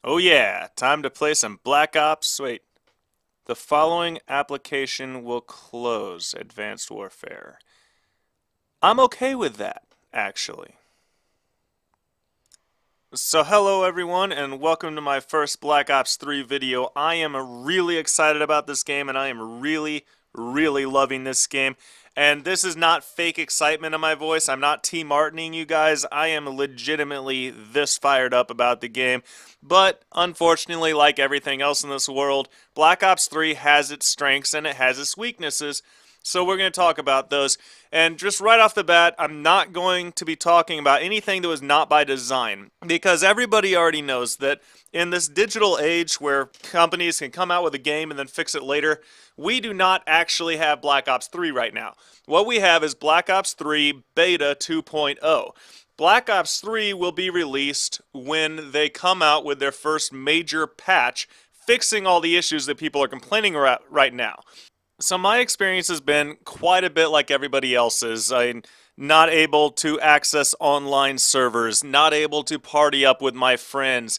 Oh yeah, time to play some Black Ops. Wait, the following application will close Advanced Warfare. I'm okay with that, actually. So hello everyone and welcome to my first Black Ops 3 video. I am really excited about this game and I am really loving this game. And this is not fake excitement in my voice. I'm not T. Martining you guys. I am legitimately this fired up about the game. But unfortunately, like everything else in this world, Black Ops 3 has its strengths and it has its weaknesses. So we're going to talk about those. And just right off the bat, I'm not going to be talking about anything that was not by design, because everybody already knows that in this digital age where companies can come out with a game and then fix it later, we do not actually have Black Ops 3 right now. What we have is Black Ops 3 Beta 2.0. Black Ops 3 will be released when they come out with their first major patch, fixing all the issues that people are complaining about right now. So my experience has been quite a bit like everybody else's. I'm not able to access online servers, not able to party up with my friends,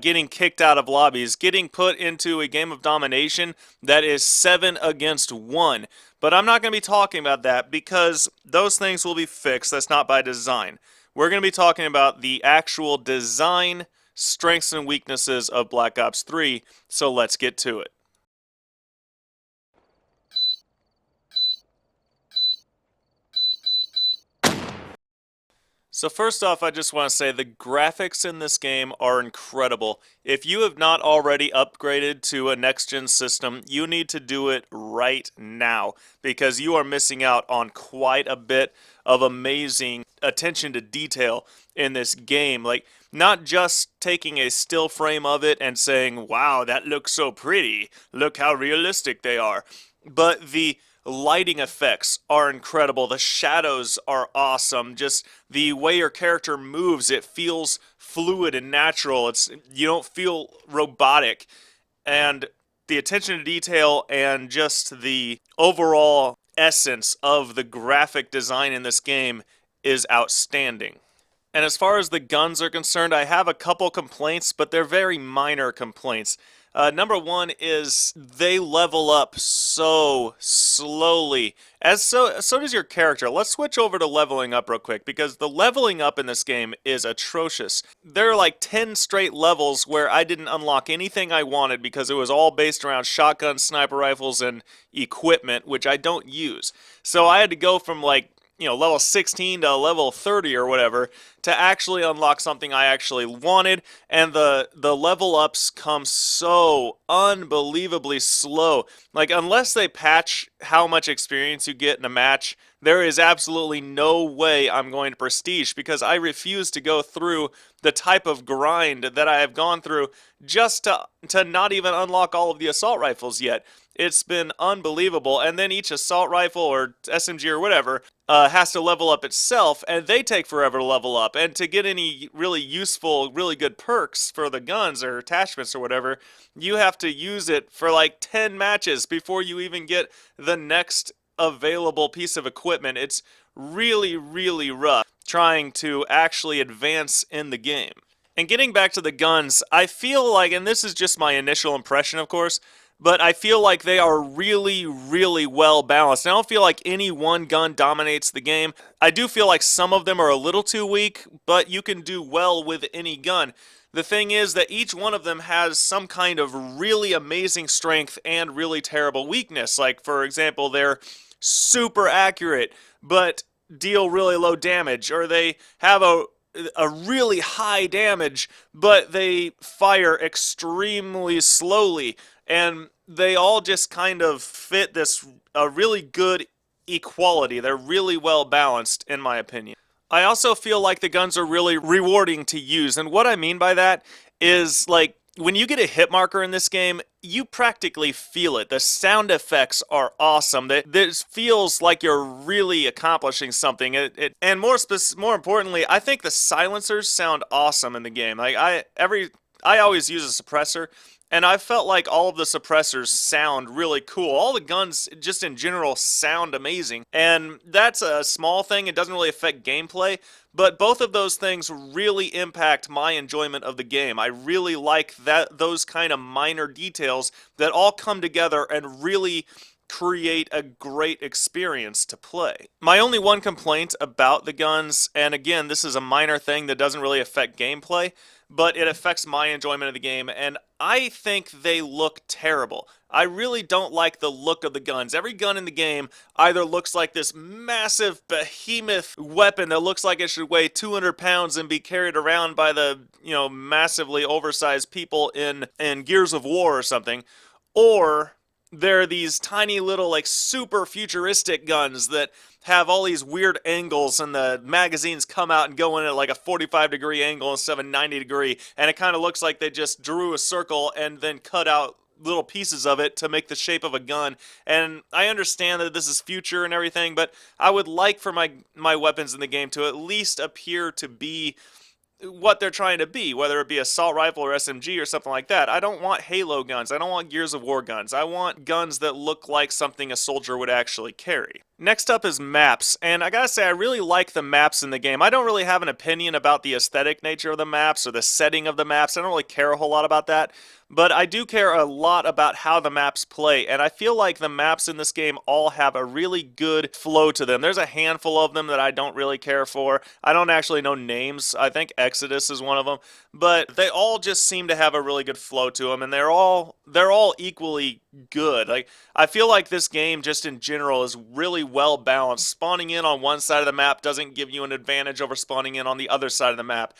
getting kicked out of lobbies, getting put into a game of domination that is 7 against 1. But I'm not going to be talking about that because those things will be fixed. That's not by design. We're going to be talking about the actual design, strengths, and weaknesses of Black Ops 3, so let's get to it. So first off, I just want to say the graphics in this game are incredible. If you have not already upgraded to a next-gen system, you need to do it right now because you are missing out on quite a bit of amazing attention to detail in this game. Like, not just taking a still frame of it and saying, wow, that looks so pretty, look how realistic they are, but the lighting effects are incredible. The shadows are awesome. Just the way your character moves, it feels fluid and natural. You don't feel robotic. And the attention to detail and just the overall essence of the graphic design in this game is outstanding. And as far as the guns are concerned, I have a couple complaints, but they're very minor complaints. Number one is they level up so slowly. So does your character. Let's switch over to leveling up real quick, because the leveling up in this game is atrocious. There are like 10 straight levels where I didn't unlock anything I wanted because it was all based around shotguns, sniper rifles, and equipment, which I don't use. So I had to go from like level 16 to level 30 or whatever to actually unlock something I actually wanted, and the level ups come so unbelievably slow. Like, unless they patch how much experience you get in a match, there is absolutely no way I'm going to prestige, because I refuse to go through the type of grind that I have gone through just to not even unlock all of the assault rifles yet. It's been unbelievable. And then each assault rifle or SMG or whatever has to level up itself, and they take forever to level up. And to get any really useful, really good perks for the guns or attachments or whatever, you have to use it for like 10 matches before you even get the next available piece of equipment. It's really rough trying to actually advance in the game. And getting back to the guns, I feel like, and this is just my initial impression, of course, but I feel like they are really well balanced. I don't feel like any one gun dominates the game. I do feel like some of them are a little too weak, but you can do well with any gun. The thing is that each one of them has some kind of really amazing strength and really terrible weakness. Like, for example, they're super accurate, but deal really low damage, or they have a really high damage, but they fire extremely slowly, and they all just kind of fit this a really good equality. They're really well balanced, in my opinion. I also feel like the guns are really rewarding to use, and what I mean by that is, like, when you get a hit marker in this game, you practically feel it. The sound effects are awesome. This feels like you're really accomplishing something. And more importantly, I think the silencers sound awesome in the game. Like, I always use a suppressor, And I felt like all of the suppressors sound really cool. All the guns, just in general, sound amazing. And that's a small thing. It doesn't really affect gameplay. But both of those things really impact my enjoyment of the game. I really like those kind of minor details that all come together and really create a great experience to play. My only one complaint about the guns, and again, this is a minor thing that doesn't really affect gameplay, but it affects my enjoyment of the game, and I think they look terrible. I really don't like the look of the guns. Every gun in the game either looks like this massive behemoth weapon that looks like it should weigh 200 pounds and be carried around by the, massively oversized people in Gears of War or something, or there are these tiny little, like, super futuristic guns that have all these weird angles, and the magazines come out and go in at like a 45-degree angle instead of a 90-degree, and it kind of looks like they just drew a circle and then cut out little pieces of it to make the shape of a gun. And I understand that this is future and everything, but I would like for my weapons in the game to at least appear to be what they're trying to be, whether it be assault rifle or SMG or something like that. I don't want Halo guns. I don't want Gears of War guns. I want guns that look like something a soldier would actually carry. Next up is maps, and I gotta say, I really like the maps in the game. I don't really have an opinion about the aesthetic nature of the maps or the setting of the maps. I don't really care a whole lot about that, but I do care a lot about how the maps play, and I feel like the maps in this game all have a really good flow to them. There's a handful of them that I don't really care for. I don't actually know names. I think Exodus is one of them, but they all just seem to have a really good flow to them, and they're all equally good. Like, I feel like this game just in general is really well balanced. Spawning in on one side of the map doesn't give you an advantage over spawning in on the other side of the map.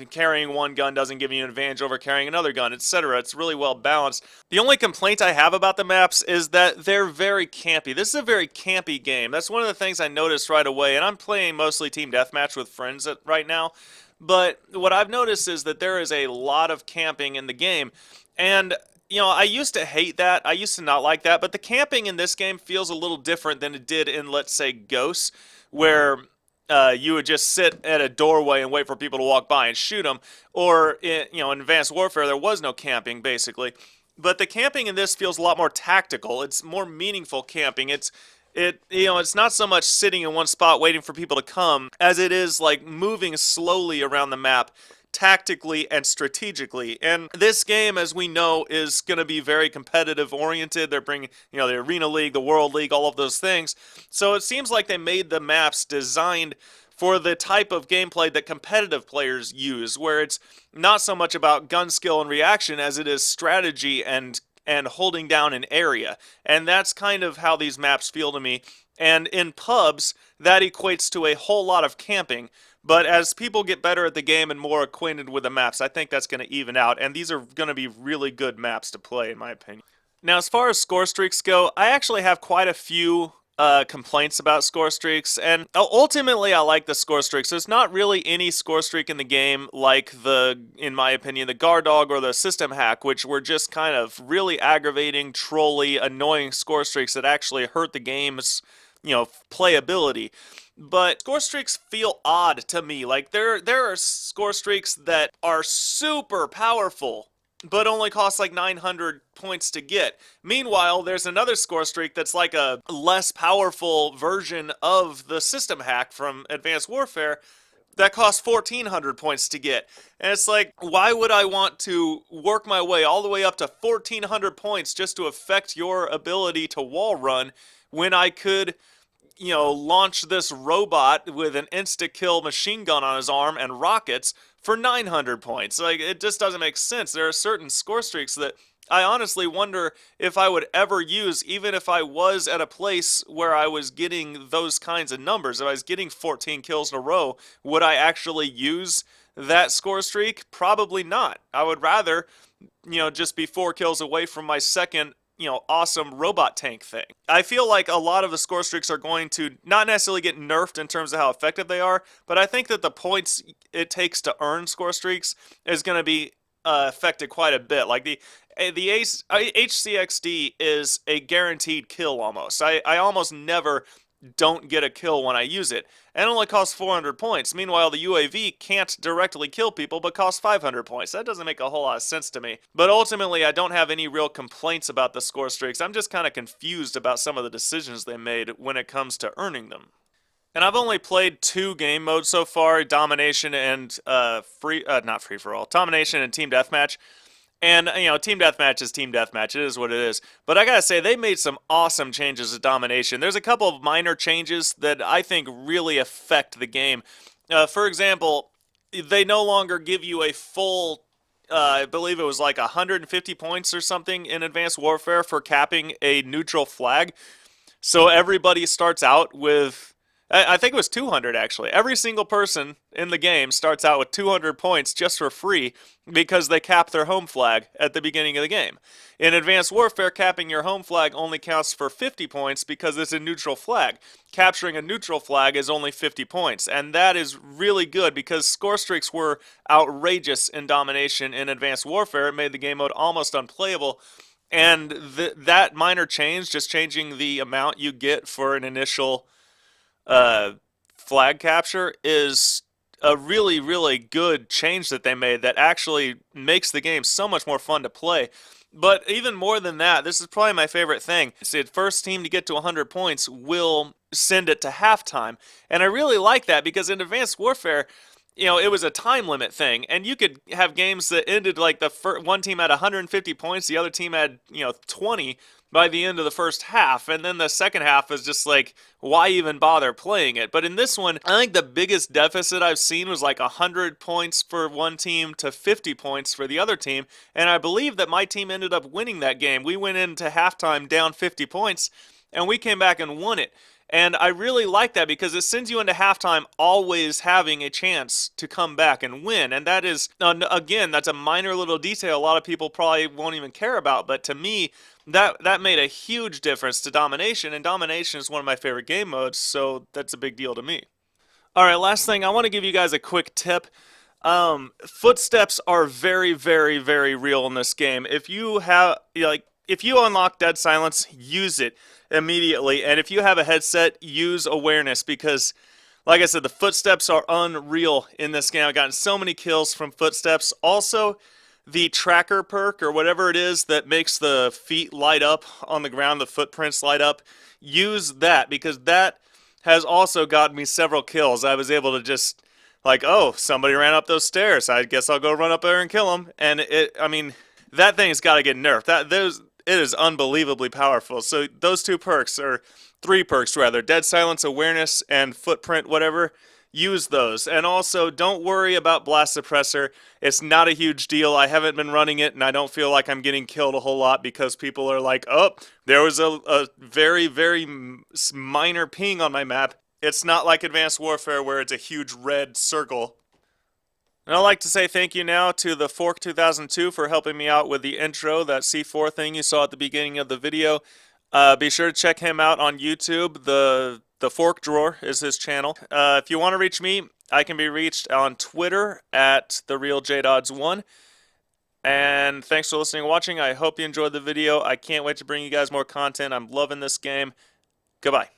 Carrying one gun doesn't give you an advantage over carrying another gun, etc. It's really well balanced. The only complaint I have about the maps is that they're very campy. This is a very campy game. That's one of the things I noticed right away, and I'm playing mostly Team Deathmatch with friends right now. But what I've noticed is that there is a lot of camping in the game, and I used to hate that. I used to not like that, but the camping in this game feels a little different than it did in, let's say, Ghosts, where you would just sit at a doorway and wait for people to walk by and shoot them. Or, in Advanced Warfare, there was no camping, basically. But the camping in this feels a lot more tactical. It's more meaningful camping. It's not so much sitting in one spot waiting for people to come as it is like moving slowly around the map tactically and strategically. And this game, as we know, is going to be very competitive oriented. They're bringing, the Arena League, the World League, all of those things. So it seems like they made the maps designed for the type of gameplay that competitive players use, where it's not so much about gun skill and reaction as it is strategy and holding down an area. And that's kind of how these maps feel to me. And in pubs, that equates to a whole lot of camping. But as people get better at the game and more acquainted with the maps, I think that's going to even out. And these are going to be really good maps to play, in my opinion. Now, as far as score streaks go, I actually have quite a few complaints about score streaks, and ultimately I like the score streaks. There's not really any score streak in the game like in my opinion, the guard dog or the system hack, which were just kind of really aggravating, trolly, annoying score streaks that actually hurt the game's, playability. But score streaks feel odd to me. Like, there are score streaks that are super powerful, but only cost like 900 points to get. Meanwhile, there's another score streak that's like a less powerful version of the system hack from Advanced Warfare that costs 1,400 points to get. And it's like, why would I want to work my way all the way up to 1,400 points just to affect your ability to wall run when I could launch this robot with an insta-kill machine gun on his arm and rockets for 900 points? Like, it just doesn't make sense. There are certain score streaks that I honestly wonder if I would ever use, even if I was at a place where I was getting those kinds of numbers. If I was getting 14 kills in a row, would I actually use that score streak? Probably not. I would rather, just be 4 kills away from my second awesome robot tank thing. I feel like a lot of the score streaks are going to not necessarily get nerfed in terms of how effective they are, but I think that the points it takes to earn score streaks is going to be affected quite a bit. Like the HCXD is a guaranteed kill almost. I almost never don't get a kill when I use it, and only costs 400 points. Meanwhile, the UAV can't directly kill people but costs 500 points. That doesn't make a whole lot of sense to me. But ultimately, I don't have any real complaints about the score streaks. I'm just kind of confused about some of the decisions they made when it comes to earning them. And I've only played 2 game modes so far, Domination and not free for all, Domination and Team Deathmatch. And, you know, Team Deathmatch is Team Deathmatch. It is what it is. But I gotta say, they made some awesome changes to Domination. There's a couple of minor changes that I think really affect the game. For example, they no longer give you a full, I believe it was like 150 points or something in Advanced Warfare for capping a neutral flag. So everybody starts out with, I think it was 200 actually. Every single person in the game starts out with 200 points just for free because they cap their home flag at the beginning of the game. In Advanced Warfare, capping your home flag only counts for 50 points because it's a neutral flag. Capturing a neutral flag is only 50 points, and that is really good because score streaks were outrageous in Domination in Advanced Warfare. It made the game mode almost unplayable. And that minor change, just changing the amount you get for an initial flag capture, is a really, really good change that they made that actually makes the game so much more fun to play. But even more than that, this is probably my favorite thing. It's the first team to get to 100 points will send it to halftime. And I really like that because in Advanced Warfare, you know, it was a time limit thing, and you could have games that ended like one team had 150 points, the other team had, 20 by the end of the first half, and then the second half is just like, why even bother playing it? But in this one, I think the biggest deficit I've seen was like 100 points for one team to 50 points for the other team, and I believe that my team ended up winning that game. We went into halftime down 50 points, and we came back and won it. And I really like that because it sends you into halftime always having a chance to come back and win. And that is, again, that's a minor little detail a lot of people probably won't even care about. But to me, that made a huge difference to Domination. And Domination is one of my favorite game modes, so that's a big deal to me. All right, last thing, I want to give you guys a quick tip. Footsteps are very, very, very real in this game. If you have, if you unlock Dead Silence, use it immediately. And if you have a headset, use awareness because, like I said, the footsteps are unreal in this game. I've gotten so many kills from footsteps. Also, the tracker perk or whatever it is that makes the feet light up on the ground, the footprints light up, use that because that has also gotten me several kills. I was able to just like, oh, somebody ran up those stairs. I guess I'll go run up there and kill them. And that thing's got to get nerfed. It is unbelievably powerful. So those 2 perks, or 3 perks rather, Dead Silence, Awareness, and Footprint, whatever, use those. And also, don't worry about Blast Suppressor. It's not a huge deal. I haven't been running it, and I don't feel like I'm getting killed a whole lot because people are like, oh, there was a very, very minor ping on my map. It's not like Advanced Warfare where it's a huge red circle. And I'd like to say thank you now to the Fork 2002 for helping me out with the intro, that C4 thing you saw at the beginning of the video. Be sure to check him out on YouTube. The Fork Drawer is his channel. If you want to reach me, I can be reached on Twitter at TheRealJDodds1. And thanks for listening and watching. I hope you enjoyed the video. I can't wait to bring you guys more content. I'm loving this game. Goodbye.